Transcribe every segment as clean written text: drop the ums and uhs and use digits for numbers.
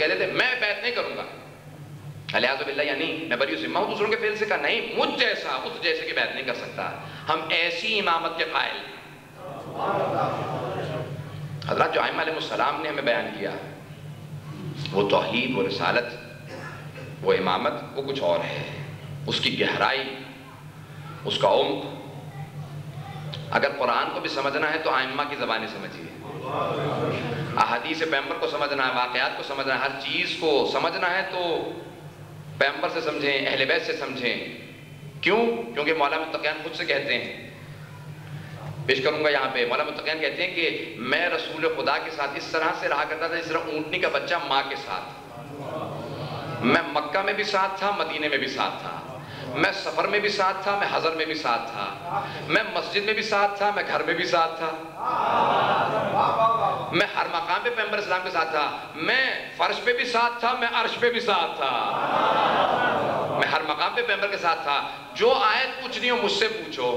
کہتے تھے میں بیعت نہیں کروں گا، الیاذ باللہ، یعنی میں بری ذمہ ہوں دوسروں کے فعل سے، کہا نہیں، مجھ جیسا اس جیسے کی بیعت نہیں کر سکتا. ہم ایسی امامت کے قائل ہیں. حضرات جو ائمہ علیہ السلام نے ہمیں بیان کیا، وہ توحید، وہ رسالت، وہ امامت، وہ کچھ اور ہے. اس کی گہرائی، اس کا عمق، اگر قرآن کو بھی سمجھنا ہے تو ائمہ کی زبانی سمجھیے، احادیث پیغمبر کو سمجھنا ہے، واقعات کو سمجھنا ہے، ہر چیز کو سمجھنا ہے تو پیغمبر سے سمجھیں، اہل بیت سے سمجھیں. کیوں؟ کیونکہ مولا متقیان خود سے کہتے ہیں، پیش کروں گا یہاں پہ، مولا متقیان کہتے ہیں کہ میں رسول خدا کے ساتھ اس طرح سے رہا کرتا تھا جس طرح اونٹنی کا بچہ ماں کے ساتھ. میں مکہ میں بھی ساتھ تھا، مدینے میں بھی ساتھ تھا، میں سفر میں بھی ساتھ تھا، میں حضر میں بھی ساتھ تھا، میں مسجد میں بھی ساتھ تھا، میں گھر میں بھی ساتھ تھا، میں ہر مقام پہ پیغمبر اسلام کے ساتھ تھا، میں فرش پہ بھی ساتھ تھا، میں عرش پہ بھی ساتھ تھا، میں ہر مقام پہ پیغمبر کے ساتھ تھا. جو آیت پوچھنی ہو مجھ سے پوچھو.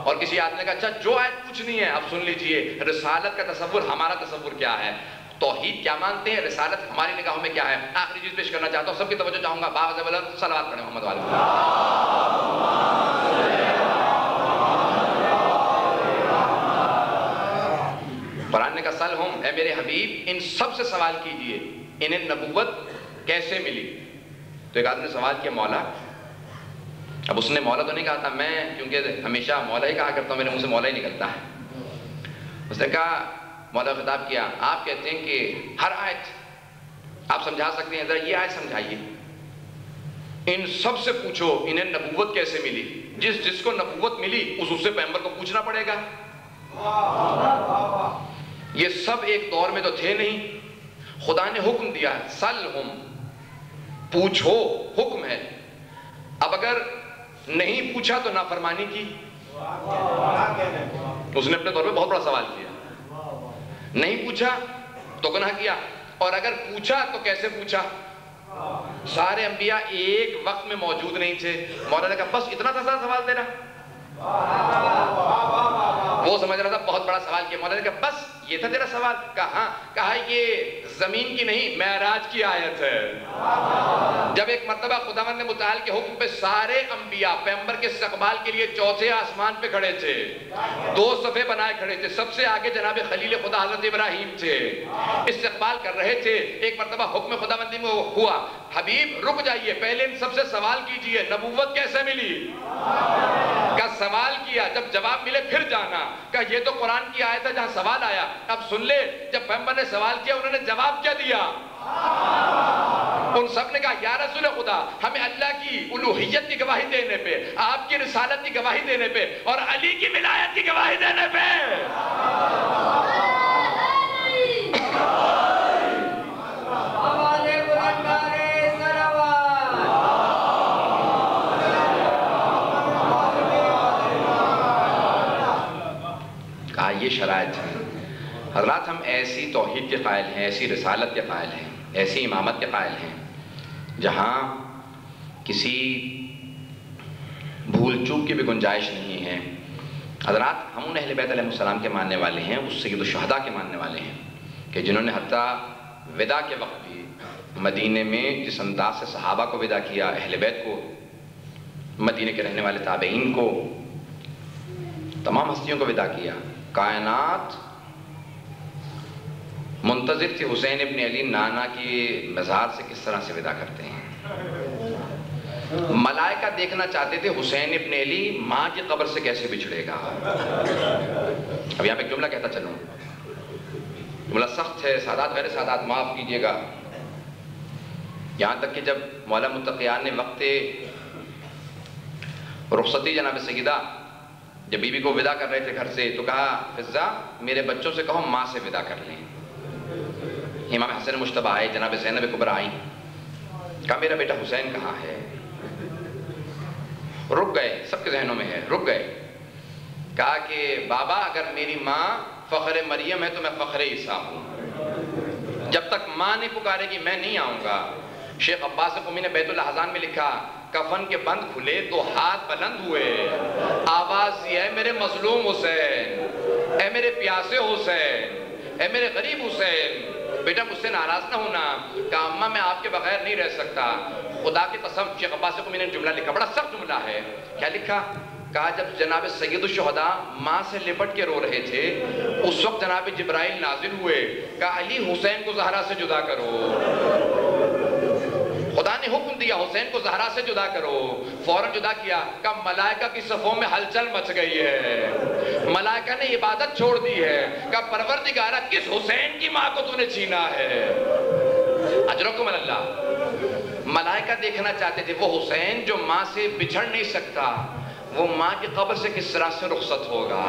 اور کسی آدمی نے کہا اچھا جو آیت پوچھنی ہے اب سن لیجئے، رسالت کا تصور، ہمارا تصور کیا ہے، توحید کیا مانتے ہیں، رسالت ہماری نگاہوں میں کیا ہے. آخری چیز پیش کرنا چاہتا ہوں، سب کی توجہ چاہوں گا، باغ بلند صلوات پڑھیں محمد والے. قرآن نے کہا سلہم، اے میرے حبیب ان سب سے سوال کیجئے انہیں نبوت کیسے ملی. تو ایک آدمی نے سوال کیا مولا، اب اس نے مولا تو نہیں کہا تھا، میں کیونکہ ہمیشہ مولا ہی کہا کرتا ہوں، میرے منہ سے مولا ہی نکلتا ہے. اس نے کہا، مولا خطاب کیا، آپ کہتے ہیں کہ ہر آیت آپ سمجھا سکتے ہیں، ذرا یہ آیت سمجھائیے. ان سب سے پوچھو انہیں نبوت کیسے ملی. جس کو نبوت ملی اس سے پیغمبر کو پوچھنا پڑے گا. یہ سب ایک دور میں تو تھے نہیں. خدا نے حکم دیا سلہم، پوچھو، حکم ہے. اب اگر نہیں پوچھا تو نافرمانی کی. اس نے اپنے دور میں بہت بڑا سوال کیا. نہیں پوچھا تو گناہ کیا، اور اگر پوچھا تو کیسے پوچھا. سارے انبیاء ایک وقت میں موجود نہیں تھے. مولا نے کہا بس اتنا سا سوال دینا. وہ سمجھ رہا تھا بہت بڑا سوال کیا. مولا نے کہا بس یہ تھا تیرا سوال. کہا کہا یہ زمین کی نہیں معراج کی آیت ہے. جب ایک مرتبہ خداوند متعال کے حکم پہ سارے انبیاء پیغمبر کے استقبال کے لیے چوتھے آسمان پہ کھڑے تھے، 2 صفحے بنائے کھڑے تھے، سب سے آگے جناب خلیل خدا حضرت ابراہیم تھے، استقبال کر رہے تھے. ایک مرتبہ حکم خداوندی میں ہوا، حبیب رک جائیے، پہلے ان سب سے سوال کیجئے نبوت کیسے ملی. کا سوال کیا، جب جواب ملے پھر جانا. کہ یہ تو قرآن کی آیت ہے جہاں سوال آیا. اب سن لے، جب پیغمبر نے سوال کیا انہوں نے جواب کیا دیا. ان سب نے کہا یا رسول خدا، ہمیں اللہ کی الوہیت کی گواہی دینے پہ، آپ کی رسالت کی گواہی دینے پہ، اور علی کی ولایت کی گواہی دینے پہ کہا یہ شرائط ہے. حضرات ہم ایسی توحید کے قائل ہیں، ایسی رسالت کے قائل ہیں، ایسی امامت کے قائل ہیں جہاں کسی بھول چوک کی بھی گنجائش نہیں ہے. حضرات ہم ان اہل بیت علیہ السلام کے ماننے والے ہیں، اس سید الشہداء کے ماننے والے ہیں کہ جنہوں نے حتیٰ وداع کے وقت بھی مدینے میں جس انداز سے صحابہ کو وداع کیا، اہل بیت کو، مدینے کے رہنے والے تابعین کو، تمام ہستیوں کو وداع کیا. کائنات منتظر تھی حسین ابن علی نانا کی مزار سے کس طرح سے وداع کرتے ہیں. ملائکہ دیکھنا چاہتے تھے حسین ابن علی ماں کی قبر سے کیسے بچھڑے گا. اب یہاں پہ جملہ کہتا چلوں، جملہ سخت ہے، سادات غیر سادات معاف کیجئے گا. یہاں تک کہ جب مولا متقیان نے وقت رخصتی جناب سیدہ جب بی بی کو وداع کر رہے تھے گھر سے، تو کہا فضہ میرے بچوں سے کہو ماں سے وداع کر لیں. امام حسن مجتبیٰ آئے، جناب زینب کبریٰ آئیں، کہا میرا بیٹا حسین کہاں ہے. رک گئے، سب کے ذہنوں میں ہے، رک گئے. کہا کہ بابا اگر میری ماں فخر مریم ہے تو میں فخر عیسیٰ ہوں. جب تک ماں نہیں پکارے گی میں نہیں آؤں گا. شیخ عباس قمی نے بیت الاحزان میں لکھا، کفن کے بند کھلے تو ہاتھ بلند ہوئے، آواز یہ ہے میرے مظلوم حسین، اے میرے پیاسے حسین، اے میرے غریب حسین. بیٹا مجھ سے ناراض نہ ہونا، کہا اماں میں آپ کے بغیر نہیں رہ سکتا، خدا کی قسم۔ شیخ عباس کو میں نے جملہ لکھا، بڑا سخت جملہ ہے۔ کیا لکھا؟ کہا جب جناب سید الشہداء ماں سے لپٹ کے رو رہے تھے، اس وقت جناب جبرائیل نازل ہوئے، کہا علی حسین کو زہرا سے جدا کرو۔ خدا نے حکم دیا حسین کو زہرا سے جدا کرو، فوراً جدا کیا۔ کہا ملائکہ کی صفوں میں ہلچل مچ گئی ہے، ملائکہ نے عبادت چھوڑ دی ہے۔ کہا پروردگارہ کس حسین کی ماں کو تو نے چھینا ہے؟ اجرکم اللہ۔ ملائکہ دیکھنا چاہتے تھے وہ حسین جو ماں سے بچھڑ نہیں سکتا، وہ ماں کی قبر سے کس طرح سے رخصت ہوگا۔